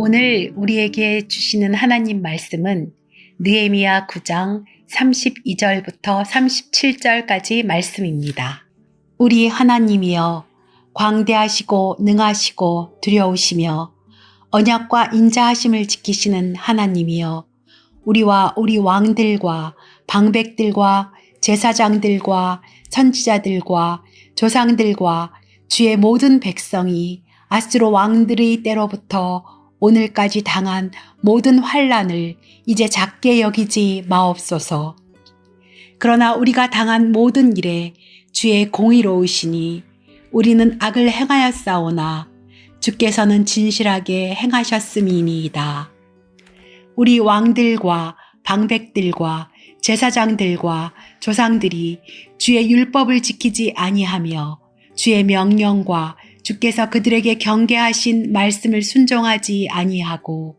오늘 우리에게 주시는 하나님 말씀은 느헤미야 9장 32절부터 37절까지 말씀입니다. 우리 하나님이여, 광대하시고 능하시고 두려우시며 언약과 인자하심을 지키시는 하나님이여, 우리와 우리 왕들과 방백들과 제사장들과 선지자들과 조상들과 주의 모든 백성이 아수르 왕들의 때로부터 오늘까지 당한 모든 환난을 이제 작게 여기지 마옵소서. 그러나 우리가 당한 모든 일에 주의 공의로우시니 우리는 악을 행하였사오나 주께서는 진실하게 행하셨음이니이다. 우리 왕들과 방백들과 제사장들과 조상들이 주의 율법을 지키지 아니하며 주의 명령과 주께서 그들에게 경계하신 말씀을 순종하지 아니하고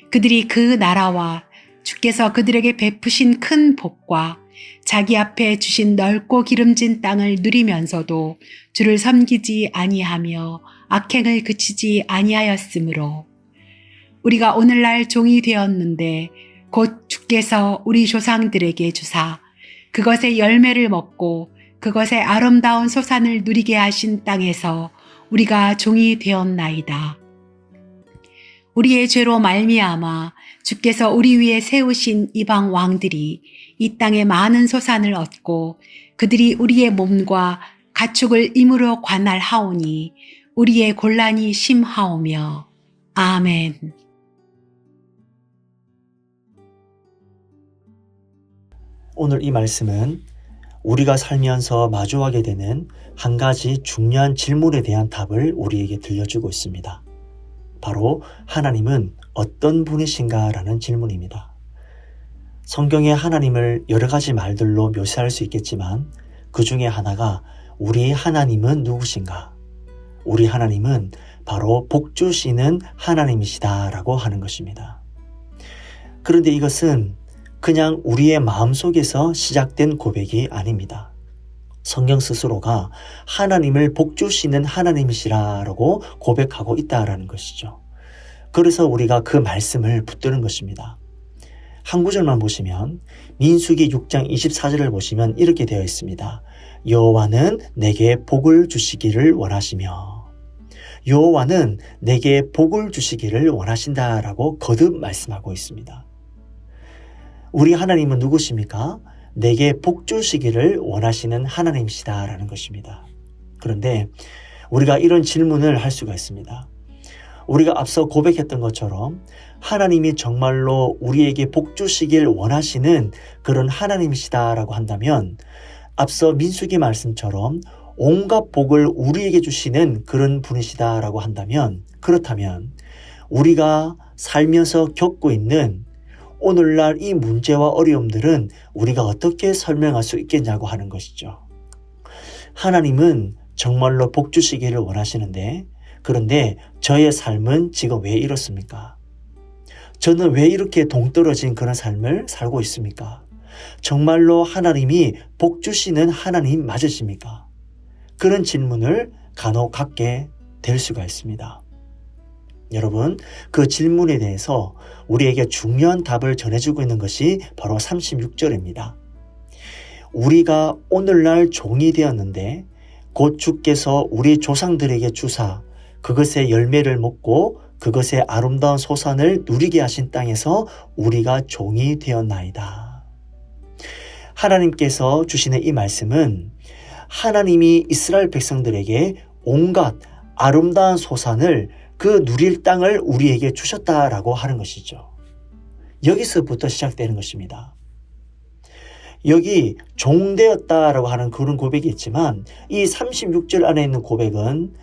그들이 그 나라와 주께서 그들에게 베푸신 큰 복과 자기 앞에 주신 넓고 기름진 땅을 누리면서도 주를 섬기지 아니하며 악행을 그치지 아니하였으므로 우리가 오늘날 종이 되었는데 곧 주께서 우리 조상들에게 주사 그것의 열매를 먹고 그것의 아름다운 소산을 누리게 하신 땅에서 우리가 종이 되었나이다. 우리의 죄로 말미암아 주께서 우리 위에 세우신 이방 왕들이 이 땅에 많은 소산을 얻고 그들이 우리의 몸과 가축을 임으로 관할하오니 우리의 곤란이 심하오며. 아멘. 오늘 이 말씀은 우리가 살면서 마주하게 되는 한 가지 중요한 질문에 대한 답을 우리에게 들려주고 있습니다. 바로 하나님은 어떤 분이신가 라는 질문입니다. 성경에 하나님을 여러 가지 말들로 묘사할 수 있겠지만 그 중에 하나가 우리 하나님은 누구신가? 우리 하나님은 바로 복 주시는 하나님이시다 라고 하는 것입니다. 그런데 이것은 그냥 우리의 마음속에서 시작된 고백이 아닙니다. 성경 스스로가 하나님을 복 주시는 하나님이시라고 고백하고 있다라는 것이죠. 그래서 우리가 그 말씀을 붙드는 것입니다. 한 구절만 보시면 민수기 6장 24절을 보시면 이렇게 되어 있습니다. 여호와는 내게 복을 주시기를 원하시며, 여호와는 내게 복을 주시기를 원하신다라고 거듭 말씀하고 있습니다. 우리 하나님은 누구십니까? 내게 복 주시기를 원하시는 하나님이시다라는 것입니다. 그런데 우리가 이런 질문을 할 수가 있습니다. 우리가 앞서 고백했던 것처럼 하나님이 정말로 우리에게 복 주시길 원하시는 그런 하나님이시다라고 한다면 앞서 민수기 말씀처럼 온갖 복을 우리에게 주시는 그런 분이시다라고 한다면, 그렇다면 우리가 살면서 겪고 있는 오늘날 이 문제와 어려움들은 우리가 어떻게 설명할 수 있겠냐고 하는 것이죠. 하나님은 정말로 복 주시기를 원하시는데, 그런데 저의 삶은 지금 왜 이렇습니까? 저는 왜 이렇게 동떨어진 그런 삶을 살고 있습니까? 정말로 하나님이 복 주시는 하나님 맞으십니까? 그런 질문을 간혹 갖게 될 수가 있습니다. 여러분, 그 질문에 대해서 우리에게 중요한 답을 전해주고 있는 것이 바로 36절입니다. 우리가 오늘날 종이 되었는데 곧 주께서 우리 조상들에게 주사 그것의 열매를 먹고 그것의 아름다운 소산을 누리게 하신 땅에서 우리가 종이 되었나이다. 하나님께서 주시는 이 말씀은 하나님이 이스라엘 백성들에게 온갖 아름다운 소산을 그 누릴 땅을 우리에게 주셨다라고 하는 것이죠. 여기서부터 시작되는 것입니다. 여기 종되었다라고 하는 그런 고백이 있지만 이 36절 안에 있는 고백은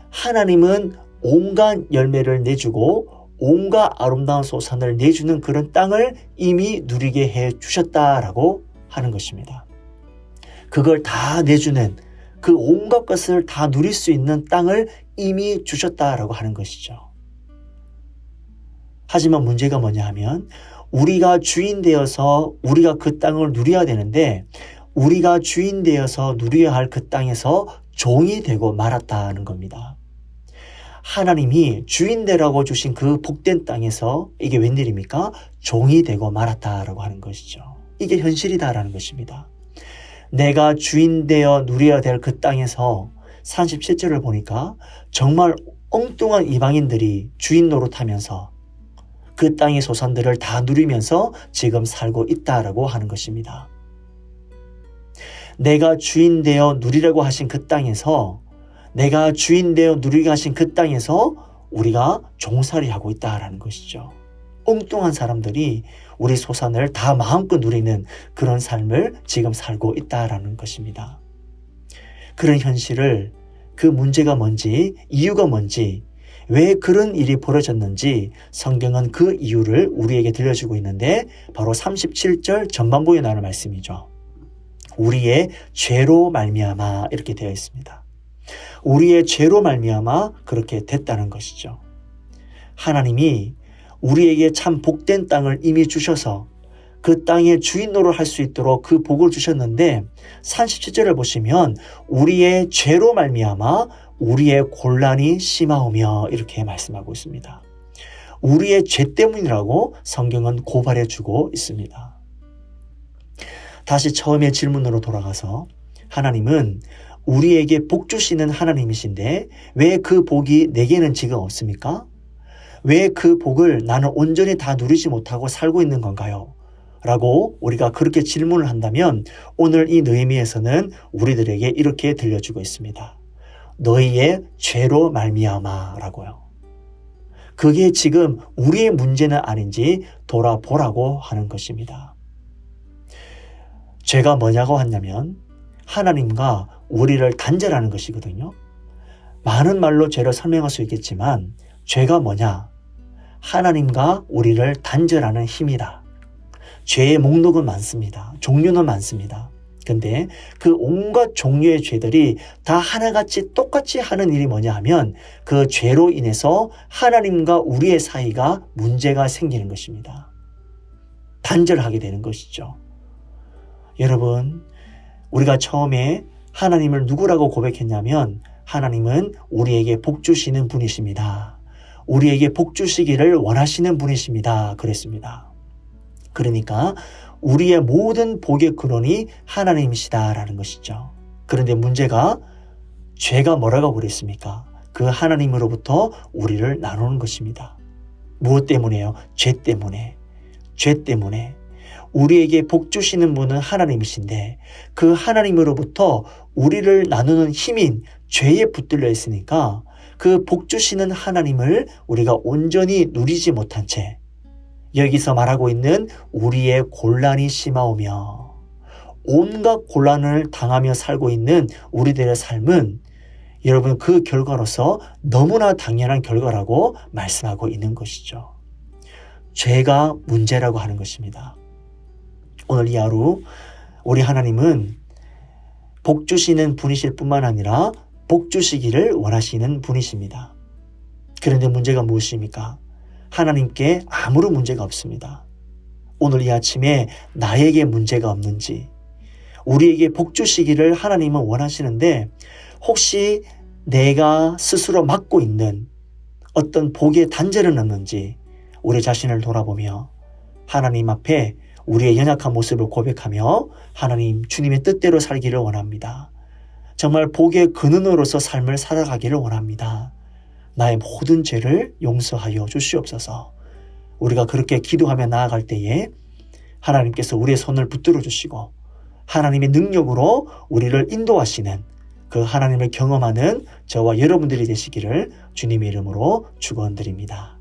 하나님은 온갖 열매를 내주고 온갖 아름다운 소산을 내주는 그런 땅을 이미 누리게 해 주셨다라고 하는 것입니다. 그걸 다 내주는 그 온갖 것을 다 누릴 수 있는 땅을 이미 주셨다라고 하는 것이죠. 하지만 문제가 뭐냐 하면 우리가 주인 되어서 우리가 그 땅을 누려야 되는데 우리가 주인 되어서 누려야 할 그 땅에서 종이 되고 말았다는 겁니다. 하나님이 주인되라고 주신 그 복된 땅에서 이게 웬일입니까? 종이 되고 말았다라고 하는 것이죠. 이게 현실이다라는 것입니다. 내가 주인되어 누려야 될 그 땅에서 37절을 보니까 정말 엉뚱한 이방인들이 주인 노릇하면서 그 땅의 소산들을 다 누리면서 지금 살고 있다라고 하는 것입니다. 내가 주인되어 누리라고 하신 그 땅에서, 내가 주인되어 누리게 하신 그 땅에서 우리가 종살이하고 있다라는 것이죠. 엉뚱한 사람들이 우리 소산을 다 마음껏 누리는 그런 삶을 지금 살고 있다라는 것입니다. 그런 현실을, 그 문제가 뭔지, 이유가 뭔지, 왜 그런 일이 벌어졌는지 성경은 그 이유를 우리에게 들려주고 있는데 바로 37절 전반부에 나오는 말씀이죠. 우리의 죄로 말미암아 이렇게 되어 있습니다. 우리의 죄로 말미암아 그렇게 됐다는 것이죠. 하나님이 우리에게 참 복된 땅을 이미 주셔서 그 땅의 주인 노릇을 할 수 있도록 그 복을 주셨는데 37절을 보시면 우리의 죄로 말미암아 우리의 곤란이 심하오며 이렇게 말씀하고 있습니다. 우리의 죄 때문이라고 성경은 고발해 주고 있습니다. 다시 처음의 질문으로 돌아가서 하나님은 우리에게 복 주시는 하나님이신데 왜 그 복이 내게는 지금 없습니까? 왜 그 복을 나는 온전히 다 누리지 못하고 살고 있는 건가요? 라고 우리가 그렇게 질문을 한다면 오늘 이 느헤미야에서는 우리들에게 이렇게 들려주고 있습니다. 너희의 죄로 말미암아 라고요. 그게 지금 우리의 문제는 아닌지 돌아보라고 하는 것입니다. 죄가 뭐냐고 하냐면 하나님과 우리를 단절하는 것이거든요. 많은 말로 죄를 설명할 수 있겠지만 죄가 뭐냐? 하나님과 우리를 단절하는 힘이다. 죄의 목록은 많습니다. 종류는 많습니다. 근데 그 온갖 종류의 죄들이 다 하나같이 똑같이 하는 일이 뭐냐 하면 그 죄로 인해서 하나님과 우리의 사이가 문제가 생기는 것입니다. 단절하게 되는 것이죠. 여러분, 우리가 처음에 하나님을 누구라고 고백했냐면 하나님은 우리에게 복 주시는 분이십니다. 우리에게 복 주시기를 원하시는 분이십니다. 그랬습니다. 그러니까 우리의 모든 복의 근원이 하나님이시다라는 것이죠. 그런데 문제가 죄가 뭐라고 그랬습니까? 그 하나님으로부터 우리를 나누는 것입니다. 무엇 때문에요? 죄 때문에. 죄 때문에. 우리에게 복 주시는 분은 하나님이신데 그 하나님으로부터 우리를 나누는 힘인 죄에 붙들려 있으니까 그 복 주시는 하나님을 우리가 온전히 누리지 못한 채 여기서 말하고 있는 우리의 곤란이 심하오며 온갖 곤란을 당하며 살고 있는 우리들의 삶은 여러분 그 결과로서 너무나 당연한 결과라고 말씀하고 있는 것이죠. 죄가 문제라고 하는 것입니다. 오늘 이 하루 우리 하나님은 복 주시는 분이실 뿐만 아니라 복 주시기를 원하시는 분이십니다. 그런데 문제가 무엇입니까? 하나님께 아무런 문제가 없습니다. 오늘 이 아침에 나에게 문제가 없는지, 우리에게 복 주시기를 하나님은 원하시는데 혹시 내가 스스로 맡고 있는 어떤 복의 단절은 없는지 우리 자신을 돌아보며 하나님 앞에 우리의 연약한 모습을 고백하며 하나님 주님의 뜻대로 살기를 원합니다. 정말 복의 근원으로서 삶을 살아가기를 원합니다. 나의 모든 죄를 용서하여 주시옵소서. 우리가 그렇게 기도하며 나아갈 때에 하나님께서 우리의 손을 붙들어 주시고 하나님의 능력으로 우리를 인도하시는 그 하나님을 경험하는 저와 여러분들이 되시기를 주님의 이름으로 축원드립니다.